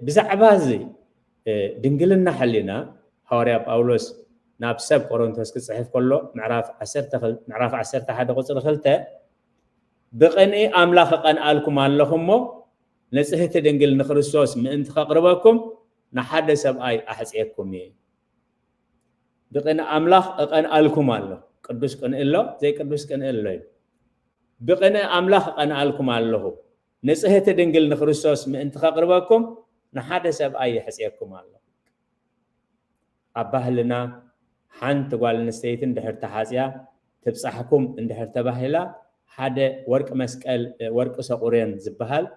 بزعبازي دنجلنا حلينا حواريا باولوس نابسب قرنثوس كصحيف كله معراف 10 حدا قصر خلته بقني املاخ قن الكم اللهمو نصحت دنجل نخريستوس من انت قربكم نحد سباي احصيكم بقني املاخ قن الكم الله قدوس قن الله زي قدوس قن الله بقني املاخ قن الكم الله نصحت دنجل نخريستوس من انت قربكم نحد سباي احصيكم الله ابهلنا حنت قال نستيتن دحر تحاسيا تبصحكم اندحر تباهلا حدا ورق مسقل ورق سقورين زبحال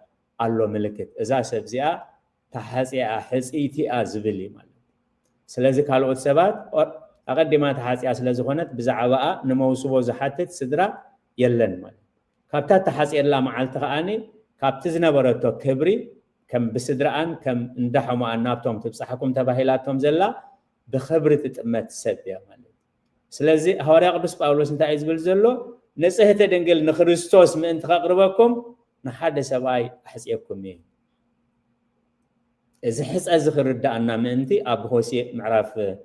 الله ملكت اذا سبزيا تحاسيا حصيتي ازبلي مالك سلازي كالوت سبات اقدما تحاسيا سلازي كونت بزعبا نموسبو زحاتت سدرا يلن مالك كابتا تحاسيا لا معلت خاني كابت زنبرتو كبري كم بسدران كم اندحما انابتهم تبصحكم تباهلاتهم زلا بخبره تطمت سبيا مالك سلازي حواري قدوس باولوس انت يزبل زلو نصحت دنجل نخريستوس من انت قربكم نحد سباي احصيكم اذا حص ازخر ردانا من انت اب هوسي معراف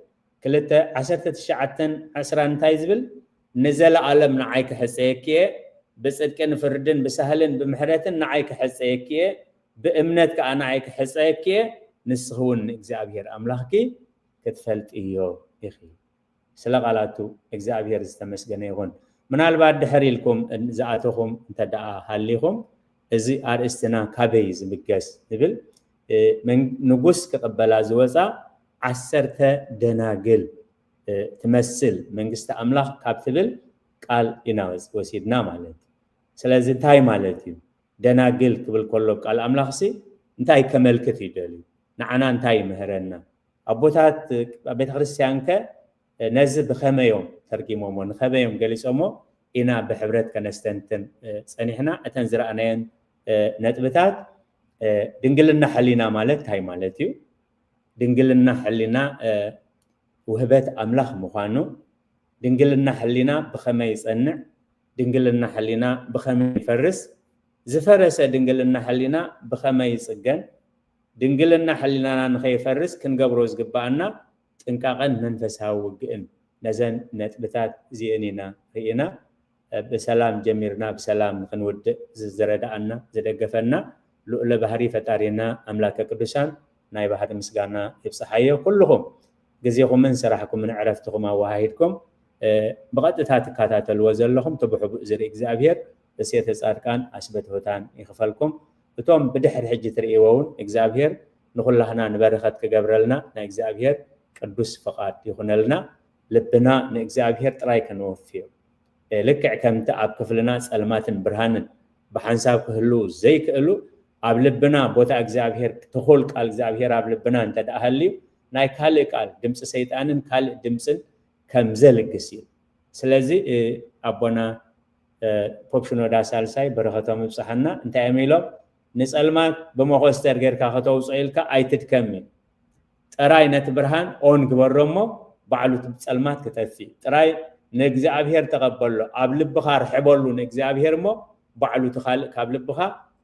كلته 19 تايزبل نزل عالم نعيك حصيكي بصدقن فردن بسهلن بمحرتن نعيك حصيكي بامنتك انا عيك حصيكي نسخون እግዚአብሔር አምላክኪ ክትፈልጥ እዩ ይኺ ስለቃላቱ እግዚአብሔር ዝተመስገነ ይሁን ምናልባት ድሕሪልኩም ዘአተኹም እንተዳአ ሃሊኹም እዚ አርእስትና ካበይ ዝምገስ ዝብል ንጉስ ከቀበላ ዝወፃ 10 ደናግል ትመስል መንግስት አምላክ ካብ ትብል ቃል ኢናወስ ወሲድና ማለት ስለዚህ እንታይ ማለት እዩ ደናግል ክብል ከሎ ቃል አምላክሲ እንታይ ከመልክት ይደሉ ንዓና እንታይ ምህረና አቦታት ቤተክርስቲያንከ ነዚ በኸመዮም ተርጊሞሞ ንኸበዮም ገሊጾሞ ኢና በህብረት ከነስተንትን ጸኒሕና እተን ዝራእናየን ነጥብታት ድንግልና ሕሊና ማለት እንታይ ማለት እዩ ድንግልና ሕሊና ውህበት አምላክ ምዃኑ ድንግልና ሕሊና በኸመይ ይጸንዕ ድንግልና ሕሊና በኸመይ ይፈርስ ዝፈረሰ ድንግልና ሕሊና በኸመይ ይጽገን ድንግልና ሕሊናና ንኸይፈርስ ክንገብሮ ዝግባአና ጥንቃቀን መንፈሳዊ ውግእን ነዘን ነጥብታት ዚእኒና ርኢና በሰላም ጀሚርና በሰላም ክንወድ ዝረዳአና ዝደገፈና ልዑለ ባህሪ ፈጣሪና አምላከ ቅዱሳን ናይ ባህሪ ምስጋና ይብጽሐዮ ኩልኩም ግዜኹምን ስራሕኩምን ዕረፍትኩም አዋሃሂድኩም በቀጥታ ትከታተልዎ ዘለኹም ትብሕቡእ ዝርኢ እግዚአብሔር እሴተ ጻድቃን አስበትሆታን ይኽፈልኩም እቶም ብድሕሪ ሕጂ ትርእይዎውን እግዚአብሔር ንኹላህና ንበረኸት ክገብረልና ናይ እግዚአብሔር ቅዱስ ፈቃድ ይኹነልና ልብና ንእግዚአብሔር ጥራይ ከንወፍዮ ልክዕ ከምቲ ኣብ ክፍልና ጸልማትን ብርሃንን ብሓንሳብ ክህሉ ዘይክእሉ ኣብ ልብና ቦታ እግዚአብሔር ትኹል ቃል እግዚአብሔር ኣብ ልብና እንተዳሃልዩ ናይ ካልእ ቃል ድምፂ ሰይጣንን ካልእ ድምፅን ከም ዘልግስ እዩ ስለዚ ኣቦና ፖፕሽኖዳ ሳልሳይ በረኸቶም ይብፅሐና እንታይ እዮም ኢሎም ንጸልማት ብመኾስተር ጌርካ ከተውፅኦ ኢልካ ኣይትድከምን ጥራይ ነቲ ብርሃን ኦን ግበሮሞ ባዕሉ ጸልማት ክጠፊ ጥራይ ንእግዚአብሔር ተቀበሎ ኣብ ልብኻ ርሕበሉ ንእግዚአብሔር ሞ ባዕሉ ትኻልእ ካብ ልብኻ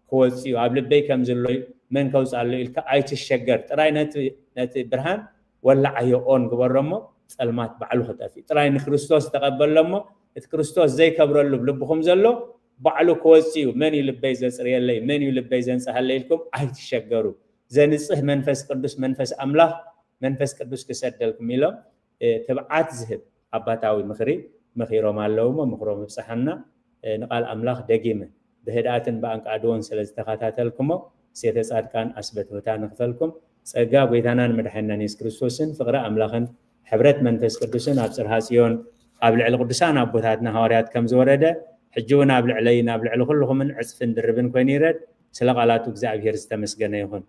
ክወፅዩ ኣብ ልበይ ከም ዘሎ መን ከውፃሎ ኢልካ ኣይትሸገር ጥራይ ነቲ ብርሃን ወላዓዮ ኦን ግበሮሞ ጸልማት ባዕሉ ክጠፊ ጥራይ ንክርስቶስ ተቀበሎሞ እቲ ክርስቶስ ዘይከብረሉ ብልብኹም ዘሎ بعلو كوزيو من يلبي زنصر يلي من يلبي زنصح لكم اي تشغروا زنصح منفس قدوس منفس املاح منفس قدوس كسدلكم يلو تبعات زهب اباتاوي مخري مخيرهم اللهم مخروم بصحنا نقال املاح دقيمه بهداتن بانك ادون سلاز تخاتاتلكم سيته صادقان اسبتوتا نختلكم صغا بيتانان مدحنا نيس كريستوسن فقره املاخن حبرت منفس قدوسن ابصرها سيون ابلع القدسان ابوتاتنا حواريات كم زورده حجونا ابلع علينا ابلع كلهم من عصف دربن كوين يرد سلا قالاتو እግዚአብሔር ዝተመስገነ ይሁን